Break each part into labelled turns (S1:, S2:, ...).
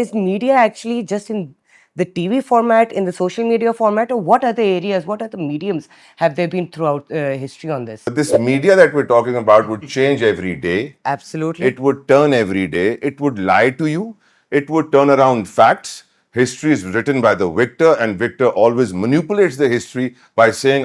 S1: Is media actually just in the TV format, in the social media format, or what other areas, what other mediums have there been throughout history on this?
S2: This media that we're talking about would change every day.
S1: Absolutely.
S2: It would turn every day. It would lie to you. It would turn around facts. History is written by the victor, and victor always manipulates the history by saying,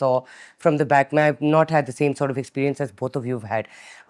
S1: saw from the back. I've not had the same sort of experience as both of you have had.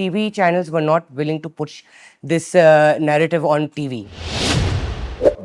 S1: TV channels were not willing to push this narrative on TV.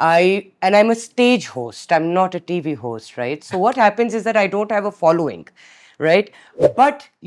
S1: I'm a stage host. I'm not a TV host, right? So what happens is that I don't have a following, right? But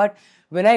S1: But when I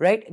S1: right?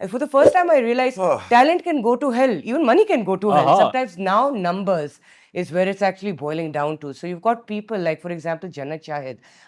S1: And for the first time, I realized talent can go to hell. Even money can go to hell. Sometimes now numbers is where it's actually boiling down to. So you've got people like, for example, Jannat Shahid,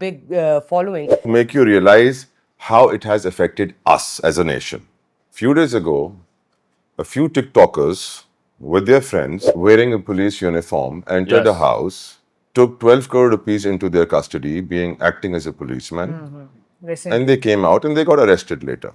S1: big following.
S2: Make you realize how it has affected us as a nation. Few days ago, a few TikTokers with their friends wearing a police uniform entered a house, took 12 crore rupees into their custody, acting as a policeman, and they came out and they got arrested later.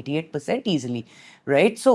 S1: 88% easily, right? So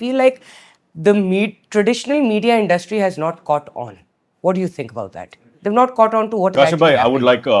S1: feel like the traditional media industry has not caught on. What do you think about that? They've not caught on to what
S3: Kashif bhai, I would like a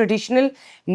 S1: traditional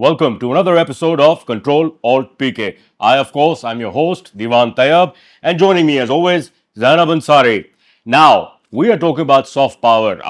S3: Welcome to another episode of Control Alt PK. Of course, I'm your host, Diwan Tayyab, and joining me as always, Zainab Ansari. Now, we are talking about soft power.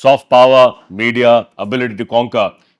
S3: Soft power, media, ability to conquer.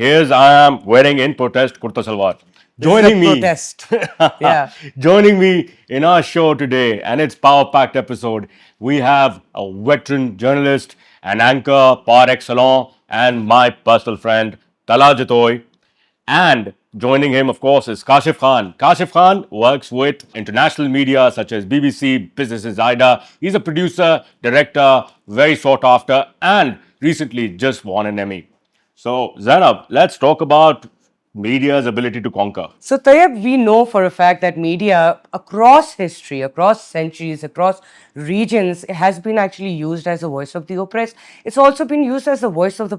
S3: Here's I am wearing in protest kurta salwar. Joining me,
S1: protest. Yeah.
S3: joining me in our show today, and it's power-packed episode. We have a veteran journalist, an anchor par excellence, and my personal friend Tala Jatoy. And joining him, of course, is Kashif Khan. Kashif Khan works with international media such as BBC, Business Insider. He's a producer, director, very sought after, and recently just won an Emmy. So, Zainab, let's talk about media's ability to conquer.
S1: So, Tayyab, we know for a fact that media across history, across centuries, across regions has been actually used as a voice of the oppressed. It's also been used as the voice of the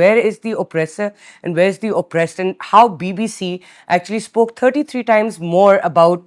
S1: where is the oppressor and where is the oppressed, and how BBC actually spoke 33 times more about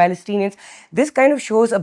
S1: Palestinians. This kind of shows a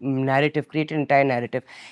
S1: narrative, create an entire narrative.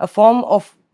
S1: a form of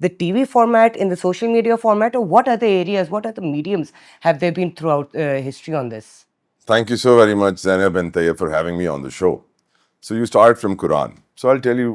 S1: the TV format, in the social media format, or what other areas, what other mediums have there been throughout history on this?
S2: Thank you so very much, Zainab and Tayyab, for having me on the show. So you start from Quran. So I'll tell you,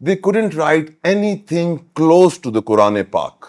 S2: they couldn't write anything close to the Quran Pak,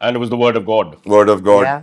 S3: And it was the word of God.
S2: Word of God.
S1: Yeah.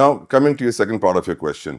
S2: Now coming to your second part of your question,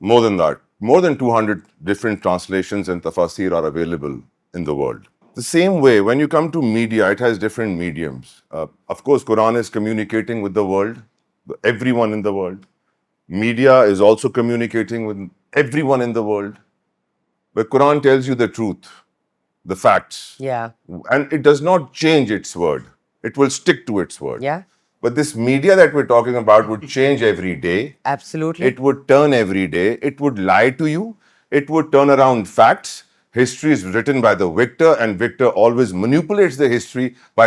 S2: More than that. More than 200 different translations and tafasir are available in the world. The same way, when you come to media, it has different mediums. Of course, Quran is communicating with the world, everyone in the world. Media is also communicating with everyone in the world. But Quran tells you the truth, the facts.
S1: Yeah.
S2: And it does not change its word. It will stick to its word.
S1: Yeah.
S2: But this media that we're talking about would change every day.
S1: Absolutely.
S2: It would turn every day. It would lie to you. It would turn around facts. History is written by the victor, and victor always manipulates the history by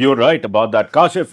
S3: You're right about that. Kashif,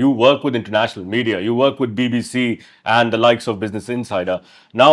S3: you work with international media, you work with BBC and the likes of Business Insider. Now,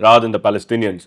S3: rather than the Palestinians.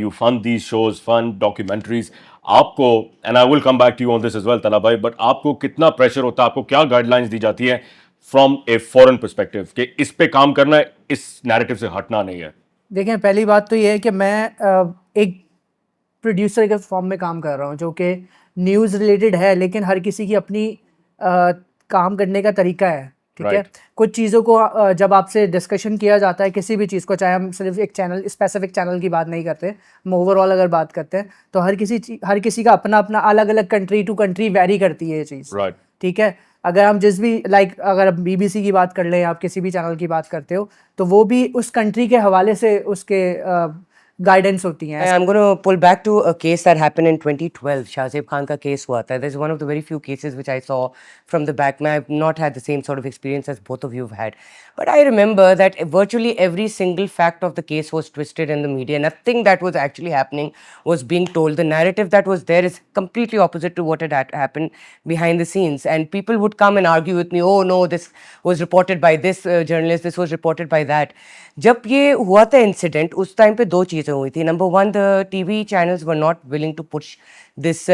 S3: you fund these shows, fund documentaries. آپ کو, and I will come back to you on this as well طلب بھائی, but آپ کو کتنا pressure ہوتا ہے, آپ کو کیا گائیڈ لائنس دی جاتی ہیں فرام اے فورن پرسپیکٹو کہ اس پہ کام کرنا ہے, اس نیریٹو سے ہٹنا نہیں ہے؟
S4: دیکھیں پہلی بات تو یہ ہے کہ میں ایک پروڈیوسر کے فارم میں کام کر رہا ہوں جو کہ نیوز ریلیٹڈ ہے, لیکن ہر کسی کی اپنی کام کرنے کا طریقہ ہے, ٹھیک ہے. کچھ چیزوں کو جب آپ سے ڈسکشن کیا جاتا ہے کسی بھی چیز کو, چاہے ہم صرف ایک چینل اسپیسیفک چینل کی بات نہیں کرتے, ہم اوور آل اگر بات کرتے ہیں تو ہر کسی کا اپنا اپنا الگ الگ کنٹری ٹو کنٹری ویری کرتی ہے یہ چیز, ٹھیک ہے. اگر ہم جس بھی اگر بی بی سی کی بات کر لیں, آپ کسی بھی چینل کی بات کرتے ہو تو وہ بھی اس کنٹری کے حوالے سے اس کے گائیڈنس ہوتی ہیں.
S1: I'm going to pull back to a case that happened in 2012. Shahzeb Khan ka case hua tha. There's one of the very few cases which I saw from the back. I've not had the same sort of experience as both of you have had. But I remember that virtually every single fact of the case was twisted in the media. Nothing that was actually happening was being told. The narrative that was there is completely opposite to what had happened behind the scenes. And people would come and argue with me, oh no, this was reported by this journalist, this was reported by that. جب یہ ہوا تھا incident, اس time پہ دو چیزیں ہوئی تھی. Number one, the TV channels were not willing to push this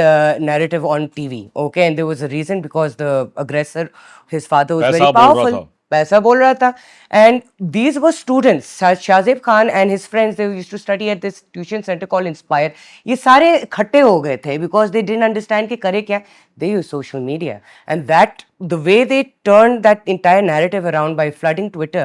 S1: narrative on TV, okay, and there was a reason, because the aggressor, his father was very powerful. پیسہ بول رہا تھا. And these were students, Shahzeb Khan and his friends, they used to study at this tuition centre call Inspire. یہ سارے اکٹھے ہو گئے تھے because they didn't understand کہ کرے کیا. They use social media, and that the way they turned that entire narrative around by flooding Twitter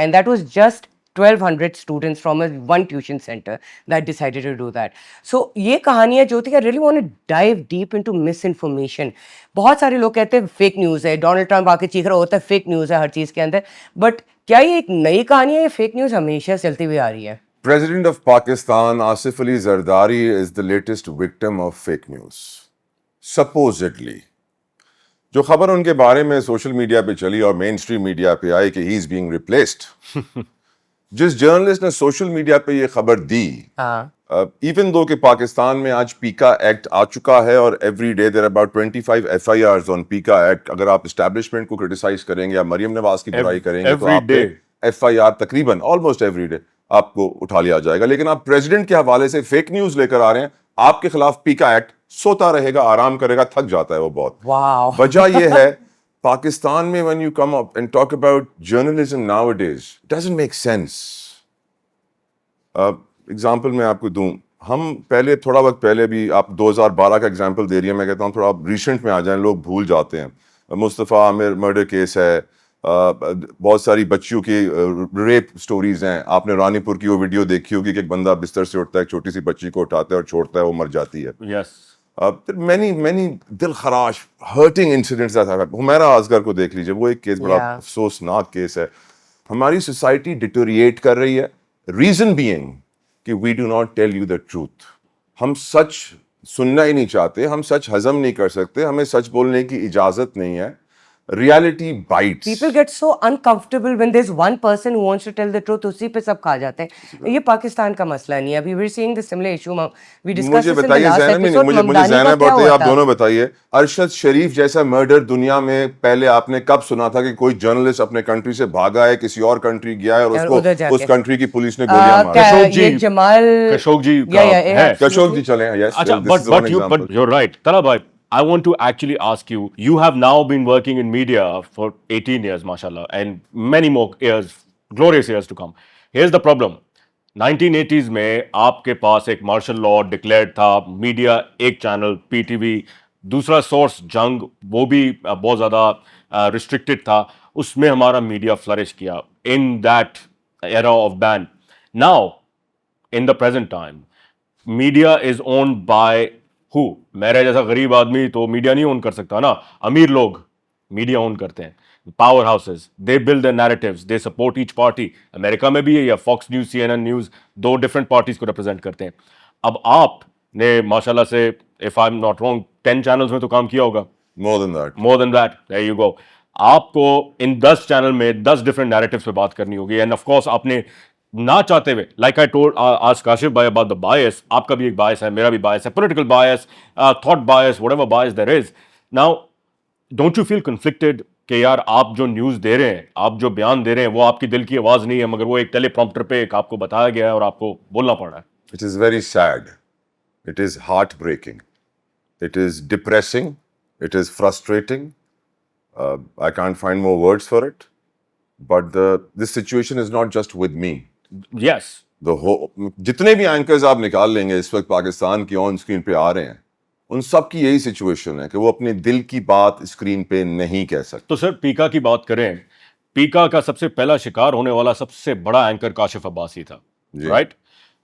S1: and that was just 1200 students from one tuition center that decided to do that. So یہ کہانیاں جو تھی, I really want to dive deep into misinformation. بہت سارے لوگ کہتے ہیں fake news ہے, ڈونلڈ ٹرمپ آ کے چیخ رہا ہوتا ہے فیک نیوز ہے ہر چیز کے اندر, بٹ کیا یہ ایک نئی کہانی ہے یا فیک نیوز ہمیشہ چلتی ہوئی آ رہی ہے؟
S2: President of Pakistan, Asif Ali Zardari, is the latest victim of fake news. Supposedly. جو خبر ان کے بارے میں سوشل میڈیا پہ چلی اور مین اسٹریم میڈیا پہ آئی کہ ہی از بینگ ریپلیسڈ, جس جرنلسٹ نے سوشل میڈیا پہ یہ خبر دی, ایون دو کہ پاکستان میں آج پیکا ایکٹ آ چکا ہے اور every day there about 25 FIRs on پیکا act. اگر آپ اسٹیبلشمنٹ کو کرٹیسائز کریں گے یا مریم نواز کی برائی کریں گے تو آپ پہ FIR تقریباً آلموسٹ ایوری ڈے آپ کو اٹھا لیا جائے گا. لیکن آپ پریزیڈنٹ کے حوالے سے فیک نیوز لے کر آ رہے ہیں, آپ کے خلاف پیکا ایکٹ سوتا رہے گا, آرام کرے گا, تھک جاتا ہے وہ بہت. وجہ یہ ہے پاکستان میں when you come up and talk about journalism nowadays, it doesn't make sense. Example میں آپ کو دوں, ہم پہلے تھوڑا وقت پہلے بھی, آپ 2012 کا ایگزامپل دے رہی ہیں, میں کہتا ہوں تھوڑا ریسنٹ میں آ جائیں, لوگ بھول جاتے ہیں. مصطفیٰ عامر مرڈر کیس ہے, بہت ساری بچیوں کی ریپ سٹوریز ہیں. آپ نے رانی پور کی وہ ویڈیو دیکھی ہوگی کہ ایک بندہ بستر سے اٹھتا ہے, ایک چھوٹی سی بچی کو اٹھاتا ہے اور چھوڑتا ہے, وہ مر جاتی ہے. many دل خراش ہرٹنگ انسیڈنٹس. حمیرہ اصغر کو دیکھ لیجیے, وہ ایک کیس بڑا افسوسناک کیس ہے. ہماری سوسائٹی ڈیٹوریٹ کر رہی ہے, ریزن بینگ کہ we do not tell you the truth. ہم سچ سننا ہی نہیں چاہتے, ہم سچ ہضم نہیں کر سکتے, ہمیں سچ بولنے کی اجازت نہیں ہے. Reality bites.
S1: People get so uncomfortable when there's one person who wants to tell the truth, اسی پہ سب کھا جاتے ہیں. یہ پاکستان کا مسئلہ نہیں ہے. ابھی we're seeing the similar issue. We discussed this in the last episode.
S2: مجھے زینب اور آپ دونوں بتائیے, ارشد شریف جیسا مرڈر دنیا میں پہلے آپ نے کب سنا تھا کہ کوئی جرنلسٹ اپنے کنٹری سے بھاگا ہے, کسی اور کنٹری گیا ہے اور اس کو اس کنٹری کی پولیس نے گولیاں ماری.
S1: جمال
S2: کشوگ جی چلیں.
S3: اچھا, but you're right. طلب بھائی, I want to actually ask you, you have now been working in media for 18 years, mashallah, and many more years, glorious years to come. Here's the problem. 1980s میں آپ کے پاس ایک martial law declared تھا, media ایک channel PTV, دوسرا source جنگ, وہ بھی بہت زیادہ ریسٹرکٹڈ تھا. اس میں ہمارا میڈیا فلرش کیا in that era of ban. Now, in the present time, media is owned by میرے جیسا غریب آدمی تو میڈیا نہیں اون کر سکتا نا, امیر لوگ میڈیا اون کرتے ہیں. Power houses, they build their narratives, they support each party. امریکہ میں بھی ہے, یا Fox News, CNN news, 2 different parties کو ریپرزینٹ کرتے ہیں. اب آپ نے ماشاء اللہ سے, if I'm not wrong, 10 channels میں تو کام کیا ہوگا.
S2: more than that.
S3: There you go. آپ کو ان 10 چینل میں 10 ڈفرنٹ نیریٹیوز پہ بات کرنی ہوگی. اینڈ آف کورس آپ نے نہ چاہتے ہوئے, like I told ask Kashif بھائی اباؤٹ دا بائس, آپ کا بھی ایک بائس ہے, میرا بھی بائس ہے, political bias, thought bias, whatever bias there is. Now, don't you feel conflicted کہ یار آپ جو نیوز دے رہے ہیں, آپ جو بیان دے رہے ہیں, وہ آپ کی دل کی آواز نہیں ہے, مگر وہ ایک ٹیلی پرومپٹر پہ ایک آپ کو بتایا گیا ہے اور آپ کو بولنا پڑ رہا ہے.
S2: It is very sad. It is heartbreaking. It is depressing. It is frustrating. I can't find more words for it. But this situation is not just with me.
S3: Yes.
S2: جتنے بھی اینکرز آپ نکال لیں گے اس وقت پاکستان کی آن اسکرین پہ آ رہے ہیں, ان سب کی یہی سچویشن ہے کہ وہ اپنے دل کی بات اسکرین پہ نہیں کہہ سکتے.
S3: تو سر پیکا کی بات کریں, پیکا کا سب سے پہلا شکار ہونے والا سب سے بڑا اینکر کاشف عباسی تھا, رائٹ؟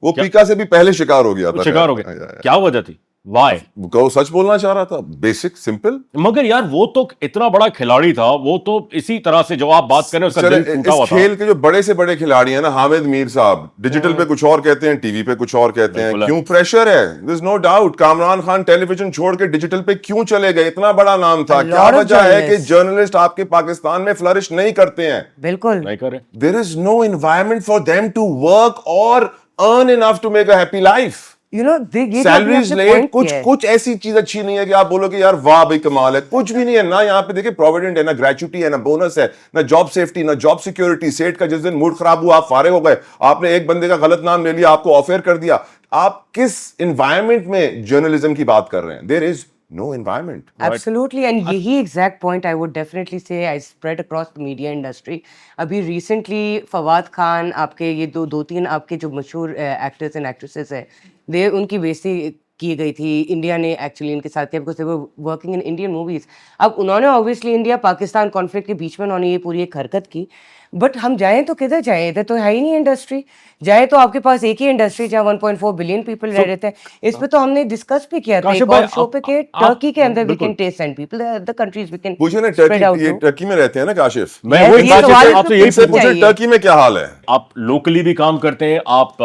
S2: وہ پیکا سے بھی پہلے شکار ہو گیا تھا.
S3: شکار ہو گیا, کیا وجہ تھی؟ وائی؟
S2: وہ سچ بولنا چاہ رہا تھا, بیسک سمپل.
S3: مگر یار وہ تو اتنا بڑا کھلاڑی تھا, وہ تو اسی طرح سے جو آپ بات کریں اس کا دل ٹوٹا ہوا
S2: اس
S3: تھا.
S2: کھیل کے جو بڑے سے بڑے کھلاڑی ہیں نا, حامد میر صاحب ڈیجیٹل پہ کچھ اور کہتے ہیں, ٹی وی پہ کچھ اور کہتے ہیں. کیوں پریشر ہے؟ دیر is no doubt. Kamran Khan tele vision چھوڑ کے ڈیجیٹل پہ کیوں چلے گئے؟ اتنا بڑا نام تھا. کیا وجہ ہے کہ جرنلسٹ آپ کے پاکستان میں فلرش نہیں کرتے ہیں؟
S1: بالکل
S3: نہیں کرے.
S2: There is no environment for them to work اور earn enough to make a happy life. Salaries late, کچھ ایسی چیز اچھی نہیں ہے کہ آپ بولو کہ یار واہ بھائی کمال ہے. کچھ بھی نہیں ہے. نہ یہاں پہ دیکھیں پروویڈنٹ ہے, نہ گریچوٹی ہے, نہ بونس ہے, نہ جاب سیفٹی, نہ جاب سیکورٹی. سیٹ کا جس دن موڈ خراب ہوا آپ فارغ ہو گئے, آپ نے ایک بندے کا غلط نام لے لیا, آپ کو آفر کر دیا. آپ کس انوائرمنٹ میں جرنلزم کی بات کر رہے ہیں؟ دیر از no environment.
S1: Absolutely, and یہی exact point I would definitely say I spread across the media industry. ابھی recently فواد خان, آپ کے یہ دو تین آپ کے جو مشہور ایکٹرز اینڈ ایکٹریسز ہیں, ان کی بےعزتی کی گئی تھی انڈیا نے ایکچولی ان کے ساتھ کیا, because they were working in Indian movies. اب انہوں نے obviously انڈیا پاکستان کانفلکٹ کے بیچ میں انہوں نے یہ پوری ایک حرکت کی, بٹ ہم جائیں تو کدھر جائیں؟ ادھر تو ہے ہی نہیں انڈسٹری. جائے تو آپ کے پاس ایک ہی انڈسٹری جہاں 1.4 بلین پیپل رہ رہے تھے. اس پہ تو ہم نے ڈسکس بھی کیا تھا ایک اور شو پہ کہ ٹرکی کے اندر we can test and people other countries we can
S2: پوچھیں نا, ٹرکی میں رہتے ہیں نا کاشف,
S3: میں وہی آپ سے یہی
S2: پوچھیں ٹرکی میں کیا حال ہے؟
S3: آپ لوکلی بھی کام کرتے ہیں, آپ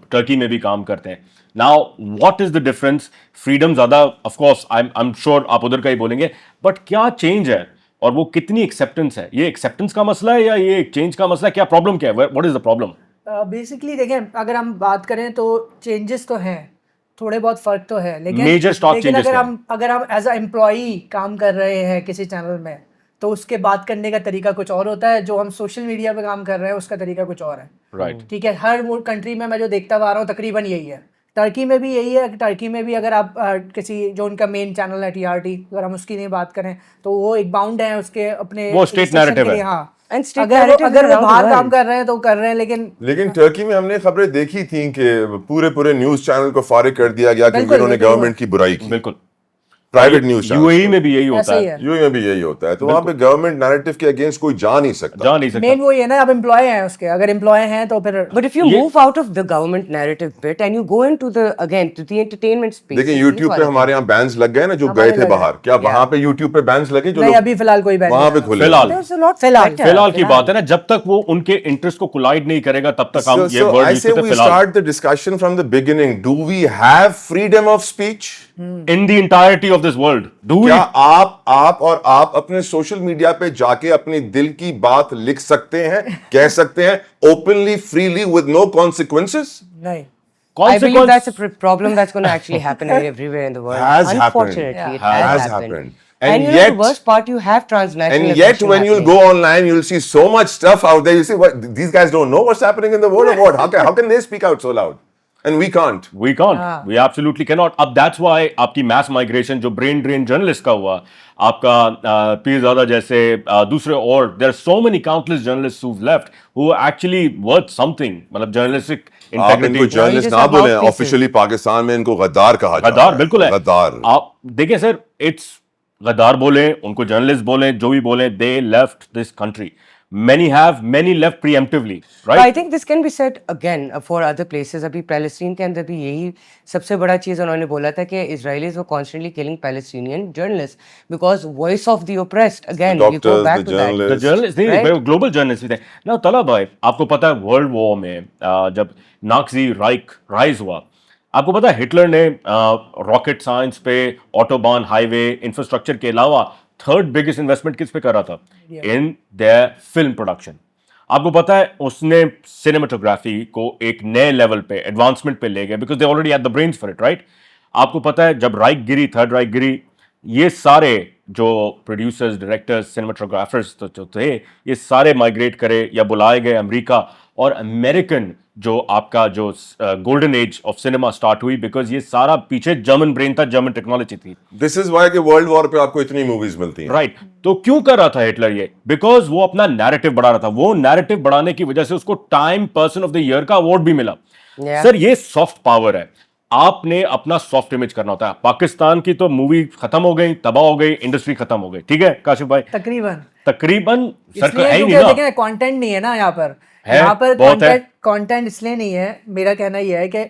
S3: ٹرکی میں بھی کام کرتے ہیں. Now, what is the difference? Freedom زیادہ, of course, I'm sure آپ ادھر کا ہی بولیں گے, بٹ کیا چینج ہے اور وہ کتنی ایکسیپٹنس ہے؟ یہ ایکسیپٹنس کا مسئلہ ہے یا یہ چینج کا مسئلہ ہے؟ کیا پرابلم کیا ہے؟ What is the problem?
S4: Basically دیکھیں, اگر ہم بات کریں تو چینجز تو ہیں, تھوڑے بہت فرق تو ہے, لیکن اگر ہم ایز اے امپلائی کام کر رہے ہیں کسی چینل میں تو اس کے بات کرنے کا طریقہ کچھ اور ہوتا ہے. جو ہم سوشل میڈیا پہ کام کر رہے ہیں اس کا طریقہ کچھ اور ہے.
S3: رائٹ,
S4: ٹھیک ہے, ہر کنٹری میں جو دیکھتا آ رہا ہوں تقریباً یہی ہے. ٹرکی میں بھی یہی ہے. ٹرکی میں بھی اگر آپ کسی جو ان کا مین چینل ہے TRT, اگر ہم اس کی نہیں بات کریں تو وہ ایک باؤنڈ ہیں اس کے اپنے,
S3: وہ اسٹیٹ نیریٹو ہے.
S4: ہاں, اگر وہ باہر کام کر رہے ہیں تو کر رہے ہیں. لیکن
S2: ٹرکی میں ہم نے خبریں دیکھی تھیں کہ پورے نیوز چینل کو فارغ کر دیا گیا کیونکہ انہوں نے گورنمنٹ کی برائی کی.
S3: بالکل,
S2: پرائیویٹ نیوز چینل
S3: UAE میں بھی یہی ہوتا ہے.
S2: UAE میں بھی یہی ہوتا ہے. تو وہاں پہ گورنمنٹ نیریٹو کے اگینسٹ کوئی جا نہیں سکتا.
S4: مین وہ یہ نا, اب امپلائی ہیں اس کے, اگر امپلائی ہیں تو پھر.
S1: But if you move out of the government narrative bit and you go into the entertainment space.
S2: دیکھیں یوٹیوب پہ ہمارے یہاں بینز لگ گئے نا جو گئے تھے باہر, کیا وہاں پہ یوٹیوب پہ بینز لگے؟ جو
S4: نہیں, ابھی فی الحال کوئی بین
S2: وہاں پہ کھلے
S3: فی الحال کی بات ہے نا, جب تک وہ ان کے انٹرسٹ کو کولائڈ نہیں کرے گا تب تک ہم یہ ورڈ یوز کرتے.
S2: We start the discussion from the beginning. Do we have freedom of speech
S3: in the entirety of this world? Do we?
S2: کیا آپ اور آپ اپنے سوشل میڈیا پہ جا کے اپنی دل کی بات لکھ سکتے ہیں, کہہ سکتے ہیں openly, freely, with no consequences?
S4: نہیں.
S1: I believe that's a problem that's going to actually happen everywhere in the world.
S2: Has
S1: Unfortunately, it
S2: has
S1: happened.
S2: happened.
S1: And you know the worst part, you have transnational.
S2: And yet, when you'll go online, you'll see so much stuff out there. You see, what these guys don't know what's happening in the world, or what? How can they speak out so loud? And we can't.
S3: We absolutely cannot. اب that's why آپ کی mass migration جو brain drain journalist کا ہوا, آپ کا پیرزادہ جیسے دوسرے, اور there are so many countless journalists who've left who are actually worth something. مطلب journalistic integrity.
S2: آپ ان کو journalist نہ بولیں, officially پاکستان میں ان کو غدار کہا جاتا ہے.
S3: غدار بالکل ہے.
S2: غدار.
S3: آپ دیکھیں سر, it's غدار بولیں, ان کو journalist بولیں, جو بھی بولیں, they left this country. Many left preemptively, right?
S1: I think this can be said again for other places. ابھی پیلسٹین کے اندر بھی یہی سب سے بڑا چیز انہوں نے بولا تھا کہ Israelis were constantly killing Palestinian journalists because voice of the oppressed. Again, you go back to that.
S3: The journalists, global journalists بھی تھے. Now طلب بھائی, آپ کو پتا ہے ورلڈ وار میں جب نازی رائک رائز ہوا, آپ کو پتا ہے ہٹلر نے راکٹ سائنس پہ, آٹوبان ہائی وے انفراسٹرکچر کے علاوہ تھرڈ بگیسٹ انویسٹمنٹ کس پہ کر رہا تھا؟ In their film production. آپ کو پتا ہے اس نے سینیماٹوگرافی کو ایک نئے لیول پہ, ایڈوانسمنٹ پہ لے گئے, because they already head the brains for it, right? آپ کو پتا ہے جب رائک گری, تھرڈ رائک گری, یہ سارے جو پروڈیوسرز ڈائریکٹرز سنیماٹوگرافرز جو تھے یہ سارے مائگریٹ کرے یا بلائے گئے امریکہ, اور امریکن جو آپ کا جو golden age of cinema start ہوئی, بیکاز یہ سارا پیچھے جرمن برین تھا, جرمن ٹیکنالوجی تھی.
S2: دس از وائی کہ ورلڈ وار پہ آپ کو اتنی موویز ملتی ہیں.
S3: رائٹ. تو کیوں کر رہا تھا ہٹلر یہ؟ بیکاز وہ اپنا نیریٹو بڑھا رہا تھا. وہ نیریٹو بڑھانے کی وجہ سے اس کو time person of the year کا ایوارڈ بھی ملا. سر یہ سافٹ پاور ہے. آپ نے اپنا سافٹ امیج کرنا ہوتا ہے. پاکستان کی تو مووی ختم ہو گئی, تباہ ہو گئی, انڈسٹری ختم ہو گئی. ٹھیک ہے کاشف بھائی, تقریباً سر ہے ہی نہیں نا.
S4: کانٹینٹ نہیں ہے نا یہاں پر کانٹینٹ اس لیے نہیں ہے. میرا کہنا یہ ہے کہ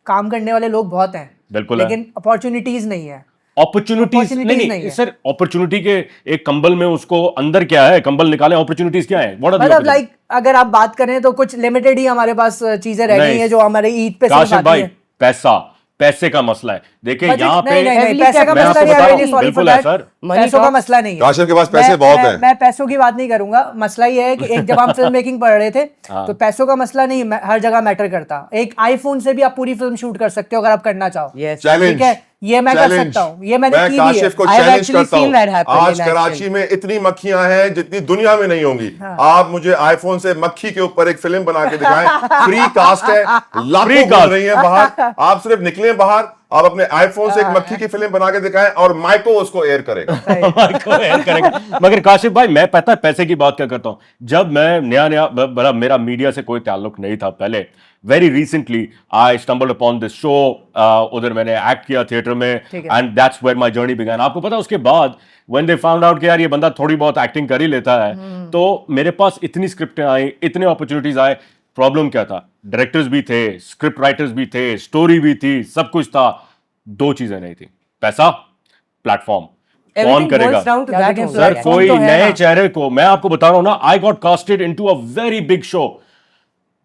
S4: کام کرنے والے لوگ بہت ہیں
S3: بالکل,
S4: لیکن اپارچونیٹیز نہیں ہے.
S3: اپرچونیٹیز نہیں سر. اپرچونیٹی کے ایک کمبل میں اس کو اندر کیا ہے, کمبل نکالیں, اپرچونیٹیز کیا ہے.
S4: مطلب لائک اگر آپ بات کریں تو کچھ لمیٹڈ ہی ہمارے پاس چیزیں رہ گئی ہیں جو ہمارے عید پہ صرف آتی ہیں.
S3: پیسے کا مسئلہ ہے. دیکھیں یہاں پہ
S4: پیسے کا مسئلہ نہیں ہے.
S3: بالکل ہے سر,
S4: پیسوں کا مسئلہ نہیں ہے.
S2: کاشف کے پاس پیسے بہت ہیں.
S4: میں پیسوں کی بات نہیں کروں گا. مسئلہ یہ ہے کہ ایک جب ہم فلم میکنگ پڑھ رہے تھے تو پیسوں کا مسئلہ نہیں ہر جگہ میٹر کرتا. ایک آئی فون سے بھی آپ پوری فلم شوٹ کر سکتے ہو اگر آپ کرنا چاہو. ٹھیک ہے, یہ میں کر سکتا ہوں, یہ میں نے کی بھی ہے.
S2: کاشف کو چیلنج کرتا ہوں, آج کراچی میں اتنی مکھیاں ہیں جتنی دنیا میں نہیں ہوں گی. آپ مجھے آئی فون سے مکھی کے اوپر ایک فلم بنا کے دکھائیں. فری کاسٹ ہے, لاکھوں گھوم رہی ہیں باہر. آپ صرف نکلیں باہر, آپ اپنے آئی فون سے ایک مکھی کی فلم بنا کے دکھائیں اور مائکو اس کو ایئر کرے گا.
S3: مگر کاشف بھائی میں پتہ ہے پیسے کی بات کیا کرتا ہوں. جب میں نیا میرا میڈیا سے کوئی تعلق نہیں تھا پہلے, very recently I stumbled upon this show. ادھر میں نے ایکٹ کیا تھیٹر میں, and that's where my journey begin. آپ کو پتا اس کے بعد when they found out کہ یار یہ بندہ تھوڑی بہت ایکٹنگ کر ہی لیتا ہے, تو میرے پاس اتنی اسکرپٹیں آئیں, اتنے اپرچونیٹیز آئے. پرابلم کیا تھا, ڈائریکٹرز بھی تھے, اسکرپٹ رائٹرز بھی تھے, اسٹوری بھی تھی, سب کچھ تھا. دو چیزیں نہیں تھیں, پیسا, پلیٹ فارم. کون کرے گا سر؟ کوئی نئے چہرے کو میں آپ کو بتا رہا ہوں نا, I got casted into a very big show.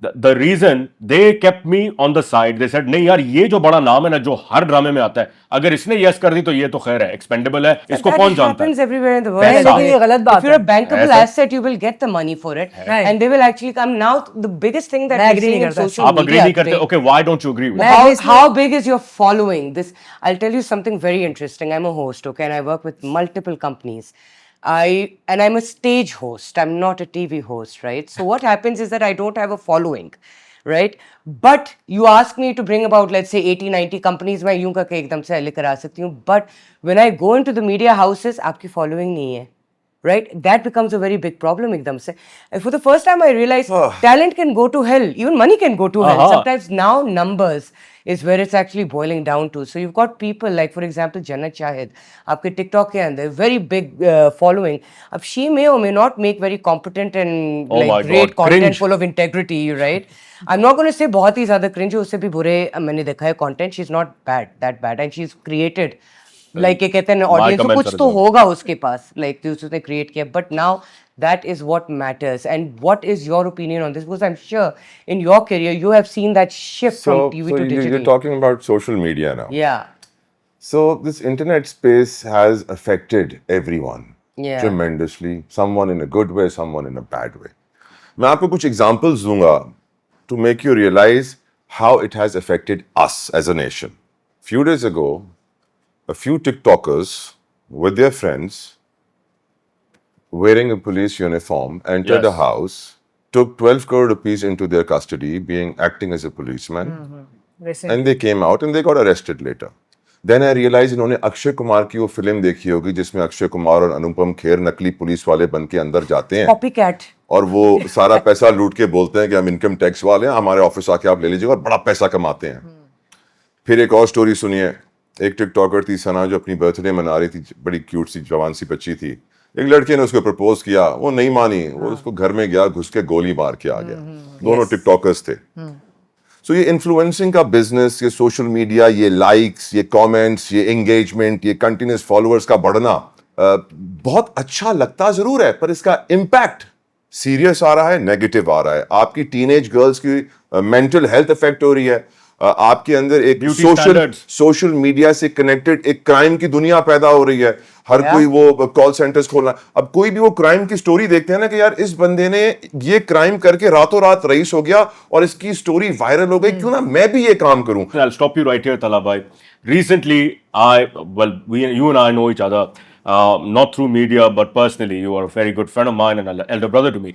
S3: The reason they kept me on the side, they said نہیں یار یہ جو بڑا نام ہے نا جو ہر ڈرامے میں آتا ہے, اگر اس نے یس کر دی تو یہ تو خیر ہے, ایکسپینڈیبل ہے, اس کو کون جانتا ہے.
S4: یہ غلط بات ہے.
S1: If you're a bankable asset, you will get the money for it, and they will actually come. Now the biggest thing that we're seeing in social
S3: آپ اگری نہیں کرتے, okay why don't you agree with
S1: it? How big is your following? This, I'll tell you something very interesting. I'm a host, okay, and I work with multiple companies. I'm a stage host. I'm not a TV host, right? So what happens is that I don't have a following, right? But you ask me to bring about, let's say 80-90 companies, میں یوں کر کے ایک دم سے لے کر آ سکتی ہوں. But when I go into the media houses, آپ کی following نہیں ہے, right? That becomes a very big problem ایک دم سے. And for the first time I realized talent can go to hell, even money can go to hell. Sometimes now numbers is where it's actually boiling down to. So you've got people like, for example, Jannat Shahid, aapke TikTok ke andar, very big following. Ab she may or may not make very competent and like great content full of integrity, right? I'm not going to say bahut hi zyada cringe, usse bhi bure maine dekha hai content. She's not that bad, and she's created like یہ کہتے ہیں audience کو کچھ تو ہوگا اس کے پاس, like جو اس نے create کیا. But now that is what matters. And what is your opinion on this? Because I'm sure in your career you have seen that shift from TV to digital.
S2: You're talking about social media now.
S1: Yeah.
S2: So this internet space has affected everyone tremendously. Someone in a good way, someone in a bad way. میں آپ کو کچھ examples دوں گا to make you realize how it has affected us as a nation. Few days ago, a few TikTokers with their friends wearing a police uniform entered a house, took 12 crore rupees into their custody, acting as a policeman, and they came out and they got arrested later. Then I realized انہوں نے اکشے کمار کی وہ film دیکھی ہوگی جس میں اکشے کمار اور انوپم کھیر نکلی پولیس والے بن کے اندر جاتے ہیں,
S1: copy cat,
S2: اور وہ سارا پیسہ لوٹ کے بولتے ہیں کہ ہم انکم ٹیکس والے ہیں, ہمارے آفس آ کے آپ لے لیجیے گا, اور بڑا پیسہ کماتے ہیں. پھر ایک اور سٹوری سنیے, ایک ٹک ٹاکر تھی ثنا جو اپنی برتھ ڈے منا رہی تھی, بڑی کیوٹ سی جوان سی بچی تھی. ایک لڑکے نے اس کو پرپوز کیا, وہ نہیں مانی, وہ اس کو گھر میں گیا, گھس کے گولی مار کے آ گیا. دونوں ٹک ٹاکرز تھے. سو یہ انفلوئنسنگ کا بزنس, یہ سوشل میڈیا, یہ لائکس, یہ کامنٹس, یہ انگیجمنٹ, یہ کنٹینیوس فالوورس کا بڑھنا بہت اچھا لگتا ضرور ہے, پر اس کا امپیکٹ سیریس آ رہا ہے, نیگیٹو آ رہا ہے. آپ کی ٹین ایج گرلس کی مینٹل ہیلتھ افیکٹ ہو رہی ہے. آپ کے اندر ایک سوشل میڈیا سے کنیکٹڈ ایک کرائم کی دنیا پیدا ہو رہی ہے. ہر کوئی وہ کال سینٹرز کھولنا. اب کوئی بھی وہ کرائم کی سٹوری دیکھتے ہیں نا کہ یار اس بندے نے یہ کرائم کر کے راتوں رات رئیس ہو گیا اور اس کی سٹوری وائرل ہو گئی, کیوں نہ میں بھی یہ کام کروں.
S3: I'll stop you right here, Tala bhai. recently, you and I know each other, not through media, but personally. You are a very good friend of mine and an elder brother to me.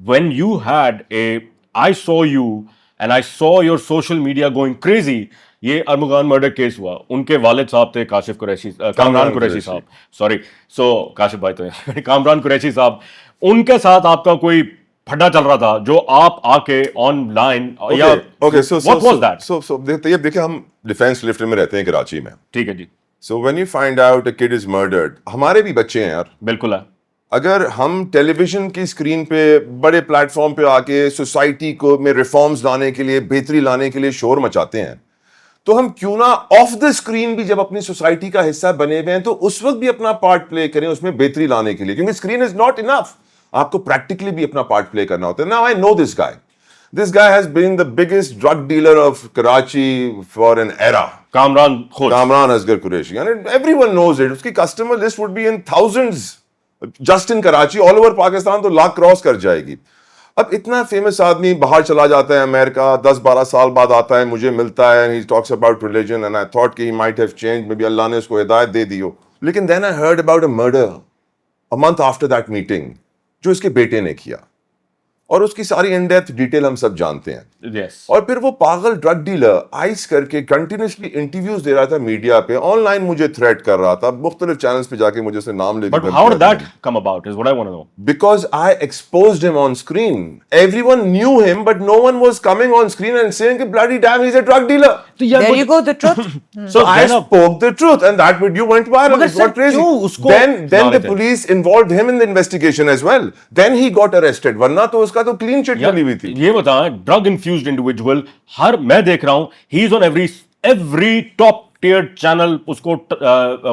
S3: when you had I saw you and I saw your social media going crazy. یہ Armaghan murder case ہوا, ان کے والد صاحب تھے کاشف قریشی, کامران قریشی صاحب, sorry, Kashif بھائی تو ہیں, کامران قریشی صاحب, ان کے ساتھ آپ کا کوئی پھڈا چل رہا تھا جو آپ آ کے آن لائن یا what was that?
S2: So دیکھیں, ہم ڈیفینس لفٹ میں رہتے ہیں کراچی میں,
S3: ٹھیک ہے جی,
S2: so when you find out a kid is murdered, ہمارے بھی بچے ہیں یار,
S3: بالکل ہے.
S2: اگر ہم ٹیلی ویژن کی اسکرین پہ بڑے پلیٹ فارم پہ آ کے سوسائٹی کو میں ریفارمز لانے کے لیے, بہتری لانے کے لیے شور مچاتے ہیں, تو ہم کیوں نہ آف دا اسکرین بھی جب اپنی سوسائٹی کا حصہ بنے ہوئے ہیں تو اس وقت بھی اپنا پارٹ پلے کریں اس میں بہتری لانے کے لیے, کیونکہ اسکرین از ناٹ انف, آپ کو پریکٹیکلی بھی اپنا پارٹ پلے کرنا ہوتا ہے. Now I know this guy has been the biggest drug dealer of Karachi for an era, Kamran Asghar Qureshi, everyone knows it. اس کی customer list would be in thousands just in Karachi, all over Pakistan تو lakh cross کر جائے گی. اب اتنا فیمس آدمی باہر چلا جاتا ہے امریکہ, 10-12 سال بعد آتا ہے, مجھے ملتا ہے, he talks about religion and I thought کہ he might have changed, maybe اللہ نے اس کو ہدایت دے دی ہو. لیکن then I heard about a murder a month after that meeting جو اس کے بیٹے نے کیا, اور اس کی ساری ان ڈیپتھ ڈیٹیل ہم سب جانتے ہیں. اور پھر وہ پاگل ڈرگ ڈیلر آئس کر کے کنٹینیوسلی انٹرویوز دے رہا تھا میڈیا پہ, آن لائن مجھے تھریٹ کر رہا تھا, مختلف چینلز پہ جا کے مجھے اس نے نام لے کے.
S3: But how did that come about is what I want to know.
S2: Because I exposed him on screen. Everyone knew him, but no one was coming on screen and saying, bloody damn, he's a drug dealer.
S1: There you go, the truth.
S2: So I spoke the truth and that video went viral. It got crazy. Then the police involved him in the investigation as well. Then he got arrested. Warna to uska to clean chit mili hui thi.
S3: یہ بتائیں, drug infused individual, ہر میں دیکھ رہا ہوں, he is on every top tier channel, اس کو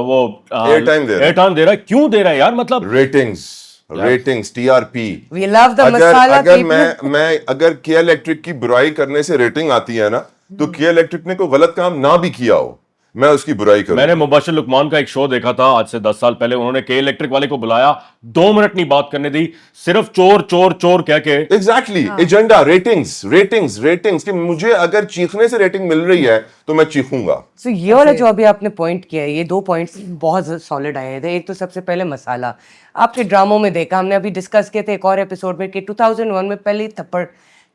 S3: وہ
S2: year time دے
S3: رہا ہے. کیوں دے رہا ہے یار, مطلب
S2: ratings TRP.
S1: We love the masala
S2: اگر
S1: people.
S2: میں اگر کیا الیکٹرک کی برائی کرنے سے ریٹنگ آتی ہے نا, تو کیا الیکٹرک نے کوئی غلط کام نہ بھی کیا ہو, میں اس کی برائی کروں.
S3: میں نے مبشر لقمان کا ایک شو دیکھا تھا آج سے 10 سال پہلے, انہوں نے کے الیکٹرک والے کو بلایا, 2 منٹ نہیں بات کرنے دی, صرف چور چور چور کہہ کے.
S2: ایگزیکٹلی, ایجنڈا, ریٹنگز کہ مجھے اگر چیخنے سے ریٹنگ مل رہی ہے تو میں چیخوں گا.
S1: سو یہ والا جو ابھی آپ نے پوائنٹ کیا ہے, یہ 2 پوائنٹس بہت سالڈ آئے تھے. ایک تو سب سے پہلے مسالہ, آپ کے ڈراموں میں دیکھا, ہم نے ابھی ڈسکس کیا تھا ایک اور ایپیسوڈ میں, کہ 2001 میں پہلی تھپڑ